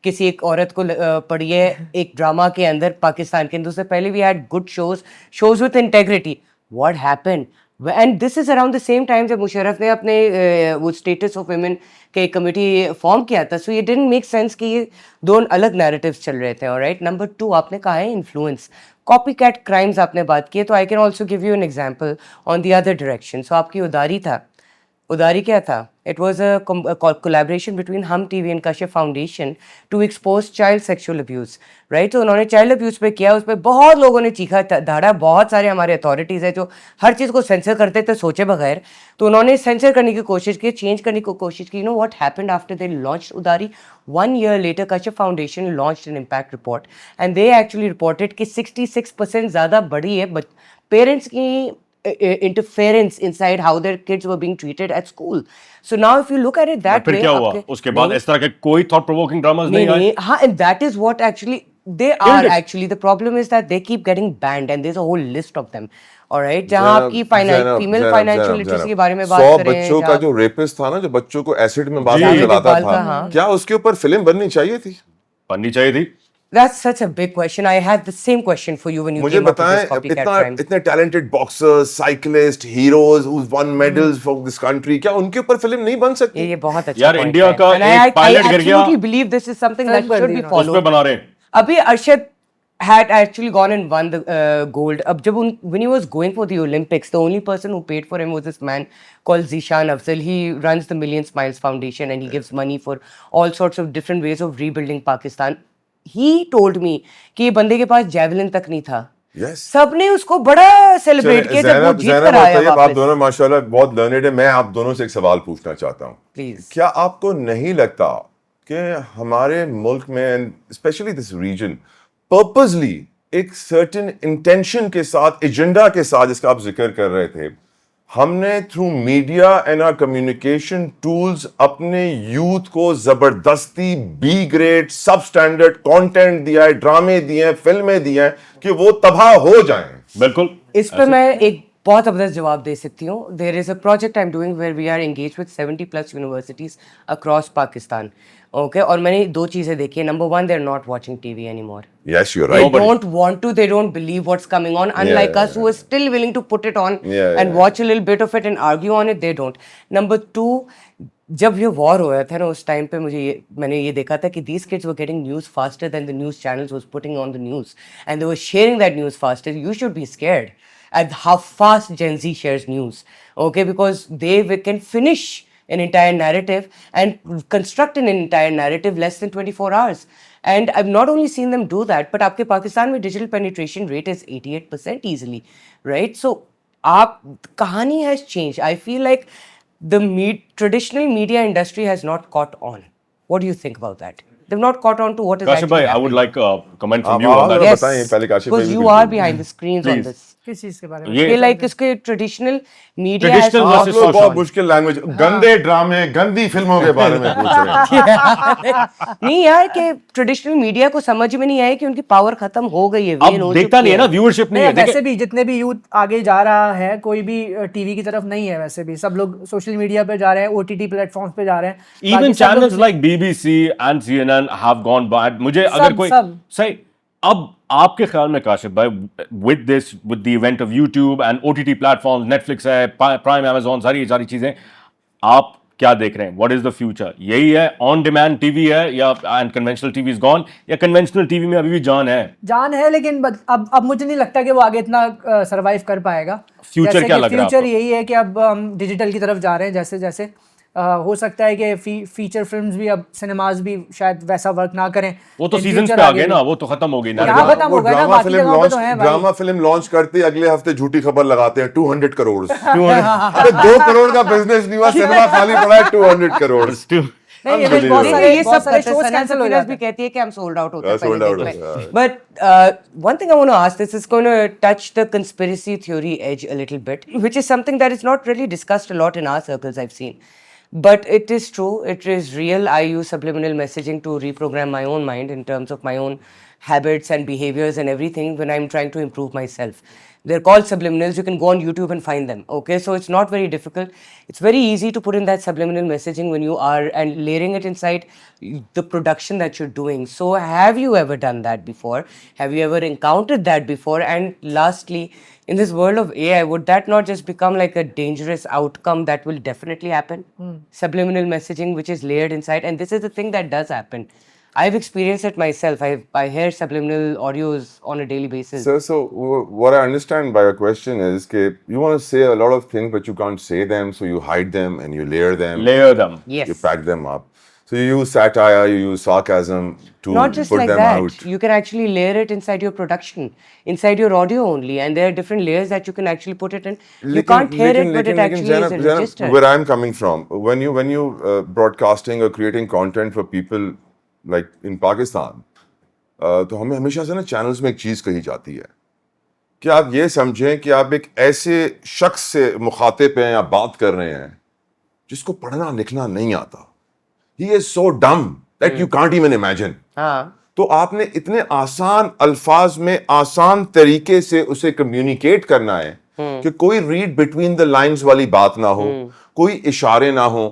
S1: کسی ایک عورت کو پڑی ہے ایک ڈرامہ کے اندر پاکستان کے اندر. اس سے پہلے we had good shows with integrity. What happen, and this is around the same time جب مشرف نے اپنے وہ اسٹیٹس آف ویمن کے ایک کمیٹی فارم کیا تھا. سو یہ ڈنٹ میک سینس کہ یہ 2 الگ نیریٹیوز چل رہے تھے. آلرائٹ, نمبر 2 آپ نے کہا ہے انفلوئنس, کاپی کیٹ کرائمز آپ نے بات کی ہے, تو I can also give you an example on the other direction. سو آپ کی اداری تھا, اداری کیا تھا, it was a collaboration between ہم T V and Kashif foundation to expose child sexual abuse, right. تو انہوں نے چائلڈ ابیوز پہ کیا, اس پہ بہت لوگوں نے چیخا دھاڑا. بہت سارے ہمارے اتھارٹیز ہیں جو ہر چیز کو سینسر کرتے تھے سوچے بغیر, تو انہوں نے سینسر کرنے کی کوشش کی, چینج کرنے کی کوشش کی. What happened after they launch Udaari, 1 year later Kashif Foundation launch an impact report, and they actually reported کہ 66% زیادہ بڑی ہے پیرنٹس کی interference inside how their kids were being treated at school. So now if you look at it that way,
S3: پھر کیا ہوا اس کے بعد, اس طرح کے کوئی thought provoking dramas نہیں آئے.
S1: ہاں, and that is what actually they are actually, the problem is that they keep getting banned and there's a whole list of them. Alright, جہاں آپ کی فیمل فائنینشیل لٹریسی کے بارے میں بات کریں,
S2: 100 بچوں کا جو ریپسٹ تھا نا, جو بچوں کو ایسڈ میں بال جلاتا تھا, کیا اس کے اوپر فلم بننی چاہیے تھی؟
S3: بننی چاہیے تھی.
S1: That's such a big question. I had the same question for you when you came up with this copycat crime.
S2: اتنے talented boxers, cyclists, heroes who's won medals for this country, کیا ان کے اوپر film نہیں بن سکتی؟
S1: یہ بہت اچھا
S3: یار انڈیا کا ایک پائلٹ گر گیا,
S1: I believe this is something that should be
S3: us
S1: followed.
S3: پہ بنا رہے ہیں.
S1: ابھی Arshad had actually gone and won the gold. اب جب when he was going for the Olympics, the only person who paid for him was this man called Zishan Afzal. He runs the Million Smiles Foundation and he gives money for all sorts of different ways of rebuilding Pakistan. He told me کہ یہ بندے کے پاس javelin تک نہیں تھا, سب نے اس کو بڑا سیلیبریٹ کیا جب وہ جیت کر آیا واپس.
S2: آپ دونوں ماشاءاللہ بہت لرنڈ ہیں. میں آپ دونوں سے ایک سوال پوچھنا چاہتا ہوں,
S1: پلیز.
S2: کیا آپ کو نہیں لگتا کہ ہمارے ملک میں اسپیشلی دس ریجن پرپزلی ایک سرٹن انٹینشن کے ساتھ, ایجنڈا کے ساتھ, جس کا آپ ذکر کر رہے تھے, ہم نے through media and our communication tools اپنے یوتھ کو زبردستی B grade substandard content دیا ہے, ڈرامے دیے ہیں, فلمیں دی ہیں کہ وہ تباہ ہو جائیں.
S3: بالکل.
S1: اس پہ میں ایک بہت زبردست جواب دے سکتی ہوں. There is a project I am doing where we are engage with 70+ universities across Pakistan. Okay, اور میں نے 2 چیزیں دیکھی ہیں. Number 1, they are not watching TV anymore مور.
S2: Yes, you're
S1: They
S2: right.
S1: don't want to, they don't believe what's coming on, unlike us who are still willing to put it on and watch a little bit of it and argue on it, they don't. Number 2, جب یہ وار ہو رہا تھا نا اس time پہ میں نے یہ دیکھا تھا کہ these kids were getting news faster than the news channels was putting on the news, and they were sharing that news faster. You should be scared at how fast Gen Z shares news, okay, because they can finish an entire narrative and construct an entire narrative less than 24 hours. And I've not only seen them do that, but آپ کے پاکستان میں digital penetration rate is 88% easily, right? So کہانی has changed. I feel like the traditional media industry has not caught on. What do you think about that? They've not caught on to what is
S3: Kashif
S1: actually
S3: bhai, I
S1: happening.
S3: would like a comment from you on that.
S1: Yes,
S2: بتائیں پہلے کاشف بھائی,
S1: because you are behind the screens on this.
S4: کس چیز کے بارے میں؟
S3: یہ
S1: Feel like اس کے traditional media has
S3: Traditional
S1: not
S3: versus
S1: caught
S2: بہت
S1: on.
S2: مشکل لینگویج, گندے ڈرامے, گندی فلموں کے بارے میں پوچھ رہے ہیں.
S1: نہیں یار, کہ ٹریڈیشنل میڈیا کو سمجھ میں نہیں آیا کہ ان کی پاور ختم ہو گئی ہے.
S3: اب دیکھتا نہیں ہے نا, ویورشپ نہیں ہے.
S4: ویسے بھی جتنے بھی یوتھ آگے جا رہا ہے, کوئی بھی ٹی وی کی طرف نہیں ہے. ویسے بھی سب لوگ سوشل میڈیا پہ جا رہے ہیں, O T T platforms پہ جا رہے ہیں.
S3: Even channels like BBC and CNN have gone bad. مجھے اگر کوئی صحیح, اب آپ کے خیال میں کاشف بھائی, with the event of YouTube and OTT platforms, Netflix ہے, Prime, Amazon, ساری چیزیں, آپ کیا دیکھ رہے ہیں؟ What is the future? یہی ہے آن ڈیمانڈ ٹی وی ہے, یا and conventional T V is gone, یا کنونشنل ٹی وی میں ابھی بھی جان ہے
S4: لیکن اب مجھے نہیں لگتا کہ وہ آگے اتنا سروائیو کر پائے گا.
S3: فیوچر کیا لگ رہا ہے؟
S4: فیوچر یہی ہے کہ اب ہم ڈیجیٹل کی طرف جا رہے ہیں. جیسے جیسے ہو سکتا ہے کہ فیچر فلمز بھی, اب سنیماز بھی شاید ویسا ورک نہ کریں.
S3: وہ تو سیزنز پہ آ گئے نا, وہ تو ختم ہو گئی نا.
S4: ختم ہو گیا نا, باقی جگہوں پہ تو ہیں.
S2: ڈرامہ فلم لانچ کرتے اگلے ہفتے جھوٹی خبر لگاتے ہیں 200 کروڑ. 2 کروڑ کا بزنس نہیں ہوا, سنیما خالی پڑا ہے 200 کروڑ.
S1: یہ سب بھی کہتی ہے کہ ہم سولڈ آؤٹ ہوتے ہیں. But one thing I want to ask, this is going to touch the conspiracy theory edge a little bit, which is something that is not really discussed a lot in our circles, I've seen. But it is true, it is real. I use subliminal messaging to reprogram my own mind in terms of my own habits and behaviors and everything when I'm trying to improve myself. They're called subliminals. You can go on YouTube and find them. Okay, so it's not very difficult. It's very easy to put in that subliminal messaging when you are and layering it inside the production that you're doing. So have you ever done that before? Have you ever encountered that before? And lastly, in this world of AI, would that not just become like a dangerous outcome that will definitely happen? Subliminal messaging which is layered inside, and this is the thing that does happen. I've experienced it myself. I hear subliminal audios on a daily basis.
S2: So what I understand by your question is that you want to say a lot of things, but you can't say them, so you hide them and you layer them.
S1: Yes.
S2: You pack them up. So you use satire, you use sarcasm to
S1: Not just
S2: put
S1: like
S2: them
S1: that.
S2: out.
S1: You can actually layer it inside your production, inside your audio only, and there are different layers that you can actually put it in. You can't hear it, but it actually is registered.
S2: Where I'm coming from, when you broadcasting or creating content for people like in Pakistan, تو ہمیں ہمیشہ سے نا channels میں ایک چیز کہی جاتی ہے کہ آپ یہ سمجھیں کہ آپ ایک ایسے شخص سے مخاطب ہیں یا بات کر رہے ہیں جس کو پڑھنا لکھنا نہیں آتا. He is so dumb that you can't even imagine. تو آپ نے اتنے آسان الفاظ میں آسان طریقے سے اسے کمیونیکیٹ کرنا ہے کہ کوئی ریڈ بٹوین دا لائنز والی بات نہ ہو, کوئی اشارے نہ ہو,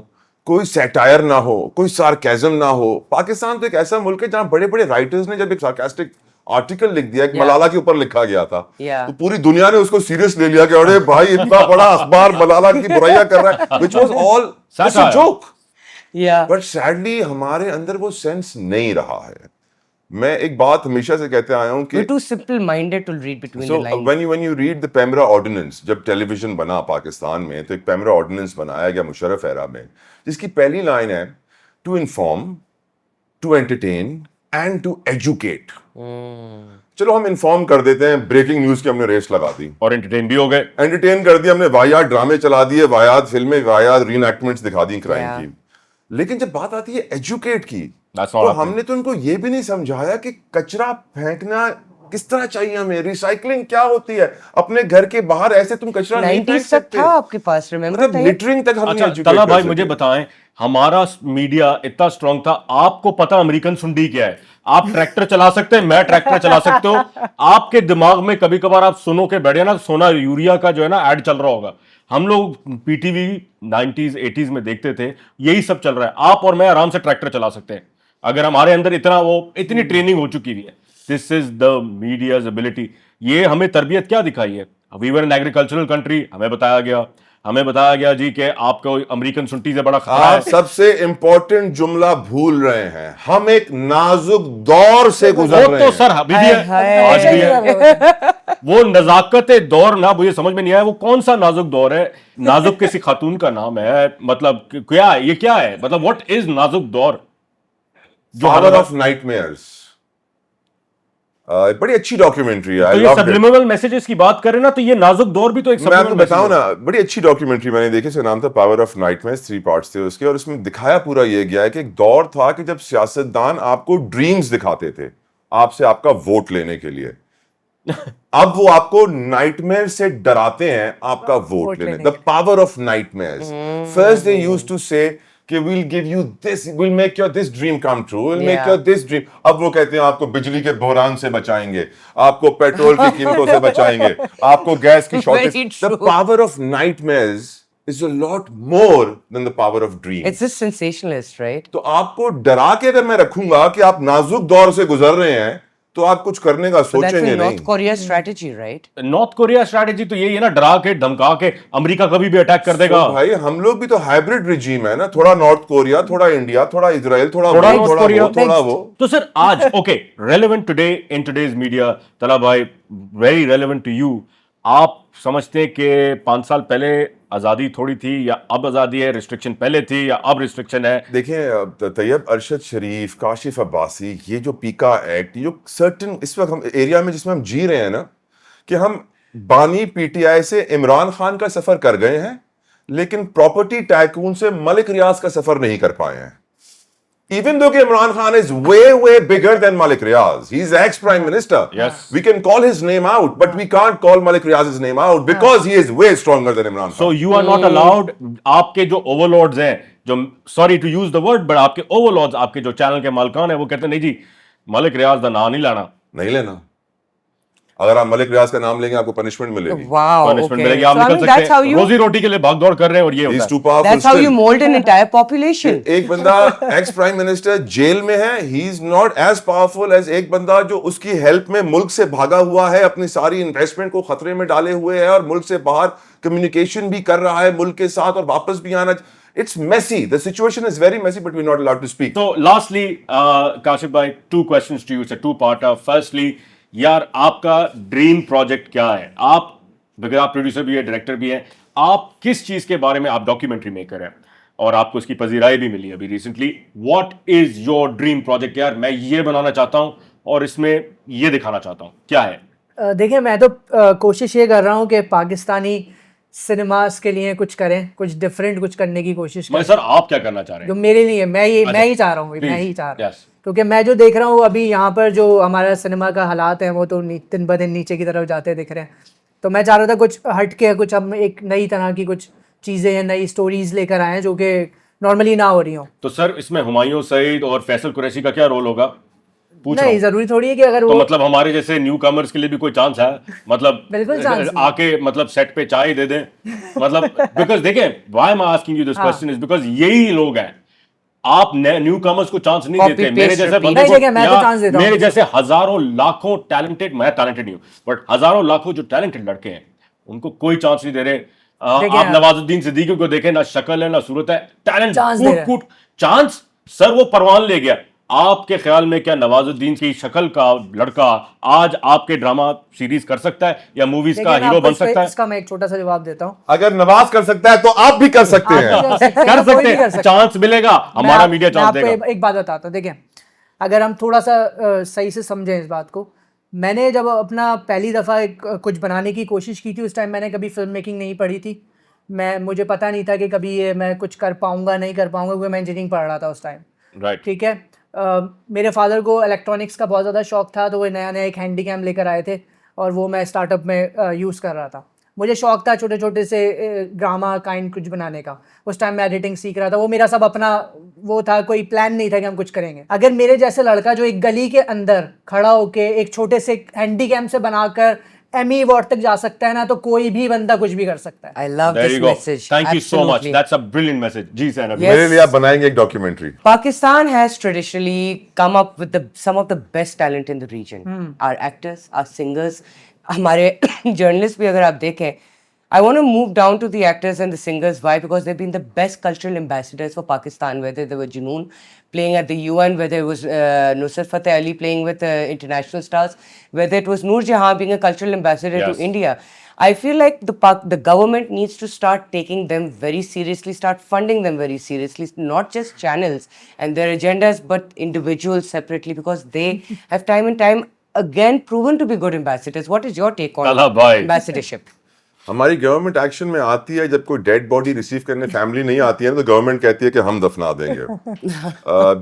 S2: کوئی سیٹائر نہ ہو, کوئی سارکیزم نہ ہو. پاکستان تو ایک ایسا ملک ہے جہاں بڑے بڑے رائٹرز نے جب ایک سارکاسٹک آرٹیکل لکھ دیا کہ ملالہ کے اوپر لکھا گیا تھا, تو پوری دنیا نے اس کو سیریس لے لیا کہ ارے بھائی اتنا بڑا اخبار ملالہ کی برائیاں کر رہا ہے, which was all just a joke. But sadly ہمارے اندر وہ سینس نہیں رہا ہے. میں ایک بات ہمیشہ سے کہتے آیا ہوں کہ
S1: We're too simple-minded to read between the lines.
S2: when you read the Pemba Ordinance, جب ٹیلی ویژن بنا پاکستان میں تو ایک پیمرا آرڈیننس بنایا گیا مشرف ایرا میں, جس کی پہلی لائن ہے to inform, to entertain and to educate. چلو ہم انفارم کر دیتے ہیں, بریکنگ نیوز کی ہم نے ریس لگا دی,
S3: اور انٹرٹین بھی ہو گئے,
S2: انٹرٹین کر دیا ہم نے, واحد ڈرامے چلا دیے, واحد فلمیں, واحد ری انیکٹمنٹس دکھا دی کرائم کی. لیکن جب بات آتی ہے ایجوکیٹ کی, تو ہم نے تو ان کو یہ بھی نہیں سمجھایا کہ کچرا پھینکنا کس طرح چاہیے ہمیں, ریسائکلنگ کیا ہوتی ہے, اپنے گھر کے باہر ایسے تم کچرا نہیں پھینک
S1: 90s تک
S2: سکتے.
S1: تھا آپ کے پاس, ریممبر
S2: مطلب لٹرنگ تک ہم نہیں
S3: اچھا
S2: ایجوکیٹ
S3: طلحہ
S2: کر
S3: بھائی
S2: سکے.
S3: مجھے بتائیں, ہمارا میڈیا اتنا اسٹرانگ تھا, آپ کو پتا امریکن سنڈی کیا ہے, آپ ٹریکٹر چلا سکتے ہیں, میں ٹریکٹر چلا سکتے ہو, آپ کے دماغ میں کبھی کبھار آپ سنو کے بیٹھے نا, سونا یوریا کا جو ہے نا ایڈ چل رہا ہوگا. ہم لوگ P T V 90s 80s میں دیکھتے تھے, یہی سب چل رہا ہے. آپ اور میں آرام سے ٹریکٹر چلا سکتے ہیں اگر ہمارے اندر اتنی ٹریننگ ہو چکی ہوئی ہے. دس از دا میڈیاز ایبلٹی. یہ ہمیں تربیت کیا دکھائی ہے, وی ور این ایگریکلچرل کنٹری, ہمیں بتایا گیا جی کہ آپ کو امریکن سنٹی سے بڑا خطرہ ہے.
S2: آپ سب سے امپورٹنٹ جملہ بھول رہے ہیں, ہم ایک نازک دور سے گزر
S3: وہ
S2: رہے
S3: تو
S2: ہیں.
S3: سر ابھی بھی ہے, آج بھی ہے. وہ نزاکت دور نہ مجھے سمجھ میں نہیں آیا, وہ کون سا نازک دور ہے؟ نازک کسی خاتون کا نام ہے, مطلب کیا ہے, یہ کیا ہے, مطلب واٹ از نازک دور؟
S2: پاور آف نائٹ میئرز, بڑی اچھی ڈاکیومنٹری ہے.
S3: تو یہ سبلیمنل میسیجز کی بات کریں نا, تو یہ نازک دور بھی تو ایک
S2: میں آپ کو
S3: subliminal
S2: بتاؤں
S3: message
S2: نا, بڑی اچھی ڈاکیومنٹری میں نے دیکھی, اس کا نام تھا power of night measures, 3 parts تھے اس کے, اور اس میں دکھایا پورا یہ گیا ہے کہ ایک دور تھا کہ جب سیاستدان آپ کو ڈریمز دکھاتے تھے آپ سے آپ کا ووٹ لینے کے لیے, اب وہ آپ کو نائٹ میئر سے ڈراتے ہیں آپ کا ووٹ لینے. The power of nightmares. First they use to say کہ we'll give you this, we'll make your this dream come true, we'll make your this dream. اب وہ کہتے ہیں آپ کو بجلی کے بحران سے بچائیں گے, آپ کو پیٹرول کی قیمتوں سے بچائیں گے, آپ کو گیس کی shortage. The power of nightmares is a lot more than the power of dreams.
S1: It's just sensationalist, right?
S2: تو آپ کو ڈرا کے اگر میں رکھوں گا کہ آپ نازک دور سے گزر رہے ہیں تو آپ کچھ کرنے کا سوچیں گے نہیں.
S1: North Korea strategy, right?
S3: North Korea strategy تو یہی ہے نا, ڈرا کے دھمکا کے امریکہ کبھی بھی اٹیک کر دے گا.
S2: بھائی ہم لوگ بھی تو ہائبرڈ رجیم ہے نا, تھوڑا نارتھ کوریا, تھوڑا انڈیا, تھوڑا اسرائیل, تھوڑا
S3: نارتھ کوریا,
S2: تھوڑا وہ.
S3: تو سر آج okay relevant today in today's media, Talha بھائی ویری ریلیونٹ ٹو یو, آپ سمجھتے ہیں کہ 5 سال پہلے آزادی تھوڑی تھی یا اب آزادی ہے, ریسٹرکشن پہلے تھی یا اب ریسٹرکشن ہے؟
S2: دیکھیں طیب ارشد شریف, کاشف عباسی, یہ جو پیکا ایکٹ, جو سرٹن اس وقت ہم ایریا میں جس میں ہم جی رہے ہیں نا, کہ ہم بانی پی ٹی آئی سے عمران خان کا سفر کر گئے ہیں لیکن پراپرٹی ٹائکون سے ملک ریاض کا سفر نہیں کر پائے ہیں. Even though Imran Khan is way bigger than Malik Riaz, he's ex-prime minister.
S3: Yes.
S2: We can call his name out, but we can't call Malik Riaz's name out because he is way stronger than Imran Khan.
S3: So you are not allowed, آپ کے جو overlords ہیں, جو sorry to use the word, but آپ کے overlords, آپ کے جو چینل کے مالکان ہیں, وہ کہتے ہیں نہیں جی ملک ریاض کا نام نہیں لانا.
S2: نہیں لینا. اگر آپ ملک ریاض کا نام لیں گے آپ کو پنشمنٹ ملے گی.
S1: Wow,
S3: punishment
S1: okay.
S3: ملے گی, آپ
S1: So, I
S3: نکل
S1: mean, that's how
S3: سکتے ہیں,
S1: you,
S3: روزی روٹی کے لیے بھاگ دوڑ کر رہے ہیں, اور یہ
S2: He's
S3: ہوتا
S2: too
S3: ہے.
S2: powerful
S1: that's how you
S2: still.
S1: mold an entire population.
S2: ایک بندہ ایکس پرائم منسٹر جیل میں ہے, he is not as powerful as ایک بندہ جو اس کی ہیلپ میں ملک سے بھاگا ہوا ہے, اپنی ساری انویسٹمنٹ کو خطرے میں ڈالے ہوئے ہے, اور ملک سے باہر کمیونیکیشن بھی کر رہا ہے ملک کے ساتھ, اور واپس بھی آنا. It's messy. The situation is very messy, but we're not allowed to speak.
S3: So lastly, Kashif بھائی, 2 questions to you. It's a two-parter. Firstly, یار آپ کا ڈریم پروجیکٹ کیا ہے؟ آپ بغیر آپ پروڈیوسر بھی ہیں, ڈائریکٹر بھی ہیں, آپ کس چیز کے بارے میں, آپ ڈاکیومنٹری میکر ہیں اور آپ کو اس کی پذیرائی بھی ملی ابھی recently. What is your dream project? یار میں یہ بنانا چاہتا ہوں اور اس میں یہ دکھانا چاہتا ہوں, کیا ہے؟
S4: دیکھیں میں تو کوشش یہ کر رہا ہوں کہ پاکستانی سنیماز کے لیے کچھ کریں, کچھ ڈفرینٹ کچھ کرنے کی کوشش کریں.
S3: سر آپ کیا کرنا چاہ رہے ہیں؟
S4: جو میرے لیے میں ہی چاہ رہا ہوں, میں ہی چاہ رہا ہوں, کیونکہ میں جو دیکھ رہا ہوں ابھی یہاں پر جو ہمارا سنیما کا حالات ہیں وہ تو دن بدن نیچے کی طرف جاتے دکھ رہے ہیں. تو میں چاہ رہا تھا کچھ ہٹ کے, کچھ ہم ایک نئی طرح کی کچھ چیزیں یا نئی اسٹوریز لے کر آئیں جو کہ نارملی نہ ہو رہی ہوں.
S3: تو سر اس میں ہمایوں سعید اور فیصل قریشی کا کیا رول ہوگا؟
S4: نہیں ضروری تھوڑی ہے کہ اگر
S3: تو
S4: وہ
S3: مطلب ہمارے جیسے نیو کمرز کے لیے بھی کوئی چانس ہے؟ مطلب
S4: بالکل چانس
S3: آ کے مطلب سیٹ پہ چائے دے دیں, مطلب بیکاز دیکھیں why am asking you this question is because یہی لوگ ہیں, آپ نیو کمرز کو چانس نہیں دیتے. میرے جیسے بندے کو, میرے جیسے ہزاروں لاکھوں ٹیلنٹڈ, میں ٹیلنٹڈ نہیں ہوں بٹ ہزاروں لاکھوں جو ٹیلنٹڈ لڑکے ہیں ان کو کوئی چانس نہیں دے رہے. آپ نواز الدین صدیقی کو دیکھیں, نہ شکل ہے نہ صورت ہے, ٹیلنٹ کوٹ چانس. سر وہ پروان لے گیا. آپ کے خیال میں کیا نواز الدین کی شکل کا لڑکا آج آپ کے ڈرامہ سیریز کر سکتا ہے یا موویز کا ہیرو بن سکتا ہے؟
S4: اس کا میں ایک چھوٹا سا جواب دیتا ہوں.
S2: اگر نواز کر سکتا ہے تو آپ بھی کر سکتے ہیں.
S3: کر سکتے ہیں, چانس ملے گا, ہمارا میڈیا چانس دے گا.
S4: ایک بات بتاتا ہوں, دیکھیں اگر ہم تھوڑا سا صحیح سے سمجھیں اس بات کو, میں نے جب اپنا پہلی دفعہ کچھ بنانے کی کوشش کی تھی اس ٹائم میں نے کبھی فلم میکنگ نہیں پڑھی تھی. مجھے پتہ نہیں تھا کہ کبھی یہ میں کچھ کر پاؤں گا نہیں کر پاؤں گا, کیونکہ میں انجینئرنگ پڑھ رہا تھا اس ٹائم.
S3: رائٹ,
S4: ٹھیک ہے. میرے فادر کو الیکٹرانکس کا بہت زیادہ شوق تھا, تو وہ نیا نیا ایک ہینڈی کیم لے کر آئے تھے اور وہ میں اسٹارٹ اپ میں یوز کر رہا تھا. مجھے شوق تھا چھوٹے چھوٹے سے ڈرامہ کائنڈ کچھ بنانے کا. اس ٹائم میں ایڈیٹنگ سیکھ رہا تھا. وہ میرا سب اپنا وہ تھا, کوئی پلان نہیں تھا کہ ہم کچھ کریں گے. اگر میرے جیسے لڑکا جو ایک گلی کے اندر کھڑا ہو کے ایک چھوٹے سے ہینڈی کیم سے بنا کر ایمی ایوارڈ تک جا سکتا ہے نا, تو کوئی بھی بندہ کچھ بھی کر سکتا ہے.
S1: I love
S3: There
S1: this
S3: you go.
S1: message.
S3: Thank you so much.
S1: Absolutely.
S3: That's a brilliant message. G Zainab.
S1: Yes.
S2: میرے لیے آپ بنائیں گے ایک documentary.
S1: Pakistan has traditionally come up with some of the best talent in the region. Our actors, our singers, ہمارے journalists بھی اگر آپ دیکھیں, I want to move down to the actors and the singers. Why? Because they've been the best cultural ambassadors for Pakistan, whether they were Junoon playing at the UN, whether it was Nusrat Fateh Ali playing with international stars, whether it was Noor Jahan being a cultural ambassador
S3: Yes.
S1: to India. I feel like the government needs to start taking them very seriously, start funding them very seriously, not just channels and their agendas, but individuals separately, because they have time and time again proven to be good ambassadors. What is your take on
S3: Talha bhai.
S1: ambassadorship?
S2: ہماری government action میں آتی ہے جب کوئی dead body receive کرنے family نہیں آتی ہے نا, تو گورنمنٹ کہتی ہے کہ ہم دفنا دیں گے.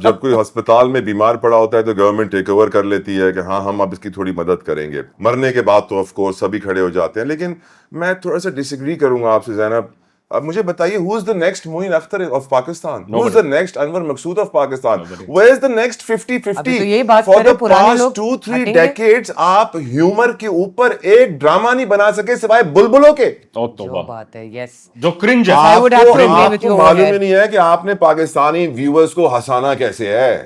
S2: جب کوئی ہسپتال میں بیمار پڑا ہوتا ہے تو گورنمنٹ ٹیک اوور کر لیتی ہے کہ ہاں ہم اب اس کی تھوڑی مدد کریں گے. مرنے کے بعد تو آف کورس سبھی کھڑے ہو جاتے ہیں. لیکن میں تھوڑا سا ڈس ایگری کروں گا آپ سے زینب. اب مجھے بتائیے, who is the next Moin Akhtar of Pakistan? Who is the next Anwar Maqsood of Pakistan? Where is the next 50-50? For the past 2-3 decades آپ ہیومر کے اوپر ایک ڈرامہ نہیں بنا سکے سوائے بلبلوں کے.
S1: جو بات ہے, yes.
S3: جو کرنج ہے.
S1: I would have to agree
S2: آپ
S1: with
S2: کو
S1: you.
S2: معلوم ہی نہیں ہے کہ آپ نے پاکستانی ویورز کو ہنسانا کیسے ہے.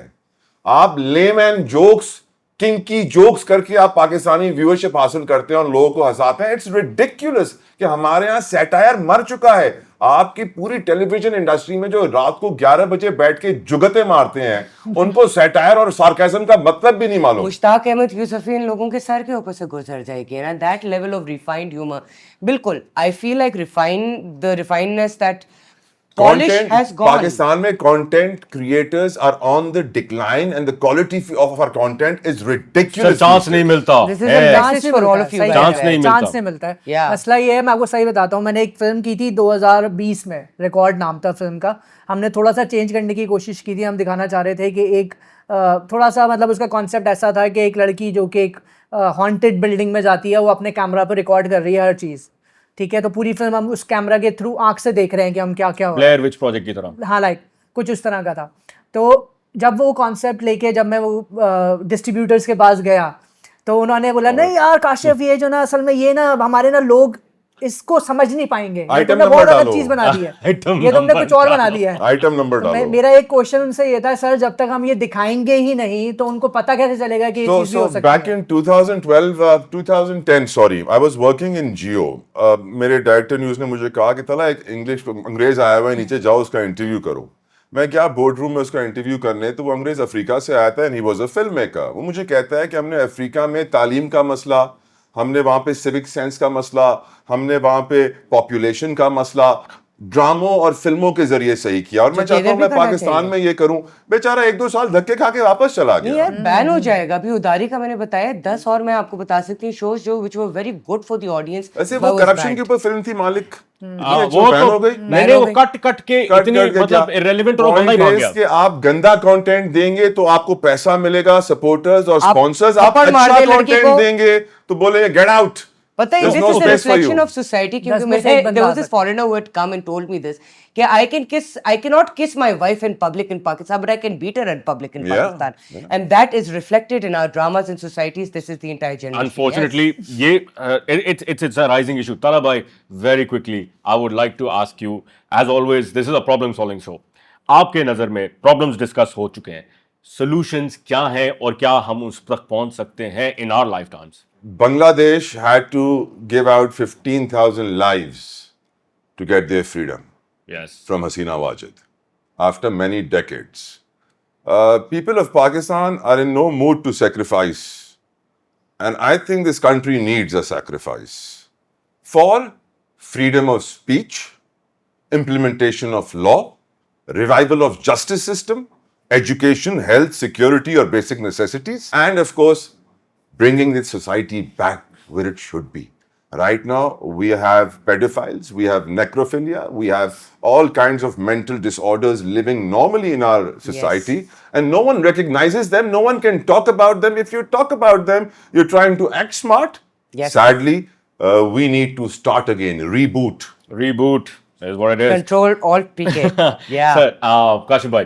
S2: آپ لیم اینڈ جوکس, کنکی جوکس کر کے آپ پاکستانی ویورشپ حاصل کرتے ہیں اور لوگوں کو ہنساتے ہیں. اٹس ریڈیکولس کہ ہمارے یہاں سیٹائر مر چکا ہے. آپ کی پوری ٹیلی ویژن انڈسٹری میں جو رات کو 11 بجے بیٹھ کے جگتے مارتے ہیں, ان کو سیٹائر اور سارکیزم کا مطلب بھی نہیں معلوم.
S1: مشتاق احمد یوسفی ان لوگوں کے سر کے اوپر سے گزر جائے گی نا, that level of refined humour. بالکل, I feel like the refinedness that polish has gone.
S2: Pakistan میں content creators are on the decline and the quality of our content is ridiculous.
S3: Chance نہیں ملتا.
S1: This is a message for all of you guys.
S3: Chance نہیں ملتا.
S4: Chance نہیں ملتا ہے.
S1: Yeah.
S4: مسئلہ یہ ہے, میں آپ کو صحیح بتاتا ہوں, میں نے ایک فلم کی تھی 2020 میں, ریکارڈ نام تھا فلم کا. ہم نے تھوڑا سا چینج کرنے کی کوشش کی تھی. ہم دکھانا چاہ رہے تھے کہ ایک تھوڑا سا مطلب اس کا کانسیپٹ ایسا تھا کہ ایک لڑکی جو کہ ایک ہانٹیڈ بلڈنگ میں جاتی ہے, وہ اپنے کیمرہ پہ ریکارڈ کر رہی ہے ہر چیز, ٹھیک ہے. تو پوری فلم ہم اس کیمرہ کے تھرو آنکھ سے دیکھ رہے ہیں کہ ہم کیا کیا ہو رہا ہے.
S3: بلیئر وچ پروجیکٹ کی طرح.
S4: ہاں, لائک کچھ اس طرح کا تھا. تو جب وہ کانسیپٹ لے کے جب میں وہ ڈسٹریبیوٹرس کے پاس گیا, تو انہوں نے بولا نہیں یار کاشف, یہ جو نا اصل میں یہ نا ہمارے نا لوگ اس کو سمجھ نہیں پائیں گے, یہ تم نے بہت غلط چیز بنا دی ہے, یہ تم نے کچھ اور بنا دیا ہے.
S2: آئٹم نمبر ڈالو.
S4: میرا ایک کوشچن ان سے یہ تھا, سر جب تک ہم یہ دکھائیں گے ہی نہیں تو ان کو پتہ کیسے چلے گا کہ یہ چیز بھی ہو سکتی ہے.
S2: Back in 2010, sorry, I was working in Jio. میرے ڈائریکٹر نیوز نے مجھے کہا کہ تلا ایک انگریز آیا ہوا ہے نیچے, جاؤ اس کا انٹرویو کرو. میں کیا بورڈ روم میں اس کا انٹرویو کرنے, تو وہ انگریز افریقہ سے آیا تھا and he was a filmmaker. وہ مجھے کہتا ہے کہ ہم نے افریقہ میں تعلیم کا مسئلہ, ہم نے وہاں پہ سیوک سینس کا مسئلہ, ہم نے وہاں پہ پاپولیشن کا مسئلہ ڈراموں اور فلموں کے ذریعے صحیح کیا, اور میں چاہتا ہوں میں پاکستان میں یہ کروں. بیچارہ 1-2 سال دھکے کھا کے واپس چلا گیا.
S1: بین ہو جائے گا. ابھی اداری کا میں نے بتایا 10 اور میں آپ کو بتا سکتی ہوں شوز جو which were very good for the audience.
S2: ایسے وہ کرپشن کے اوپر فلم تھی مالک,
S3: وہ تو میں نے وہ کٹ کے اتنی مطلب irrelevant اور بندہ ہی بھاگ گیا.
S2: کہ آپ گندا کنٹینٹ دیں گے تو آپ کو پیسہ ملے گا, سپورٹرز اور سپانسرز. آپ اچھا کنٹینٹ دیں گے تو بولیں گے گیٹ آؤٹ.
S1: پتہ ہے, this is a reflection of society. کیونکہ there was this foreigner who had come and told me this کہ I cannot kiss my wife in public in Pakistan, but I can beat her in public in Pakistan. And that is reflected in our dramas and societies. This is the entire generation.
S3: Unfortunately, it's a rising issue. Tala bhai, very quickly, I would like to ask you, as always, this is a problem solving show. آپ کے نظر میں problems discuss ہو چکے ہیں, solutions کیا ہیں اور کیا ہم اس تک پہنچ سکتے ہیں in our lifetimes?
S2: Bangladesh had to give out 15,000 lives to get their freedom.
S3: Yes.
S2: From Hasina Wajid after many decades. People of Pakistan are in no mood to sacrifice, and I think this country needs a sacrifice for freedom of speech, implementation of law, revival of justice system, education, health, security or basic necessities, and of course bringing this society back where it should be. Right now, we have pedophiles, we have necrophilia, we have all kinds of mental disorders living normally in our society, and no one recognizes them, no one can talk about them. If you talk about them, you're trying to act smart.
S1: Yes.
S2: Sadly, we need to start again, reboot.
S3: Reboot is what it is.
S1: Control Alt PK. Yeah.
S3: Sir, Kashif bhai.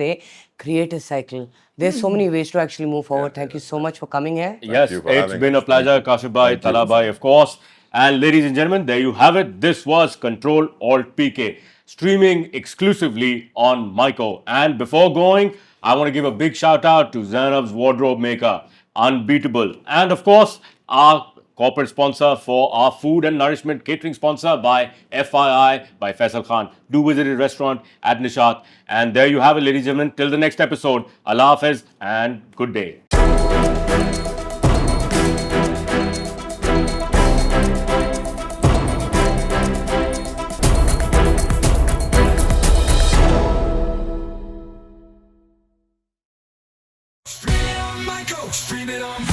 S1: they create a cycle. There's so many ways to actually move forward. Thank you so much for coming here.
S3: Yes,
S2: you for
S3: it's
S2: having
S3: been a
S2: us.
S3: pleasure, Kashif bhai, Tala bhai, of course. And ladies and gentlemen, there you have it. This was Control Alt PK, streaming exclusively on Myco. And before going, I want to give a big shout out to Zainab's Wardrobe Maker, Unbeatable. And of course, our corporate sponsor for our food and nourishment catering sponsor by FII by Faisal Khan. Do visit his restaurant at Nishat. And there you have it, ladies and gentlemen. Till the next episode, Allah Hafiz and good day.
S5: Stream it on Michael, stream it on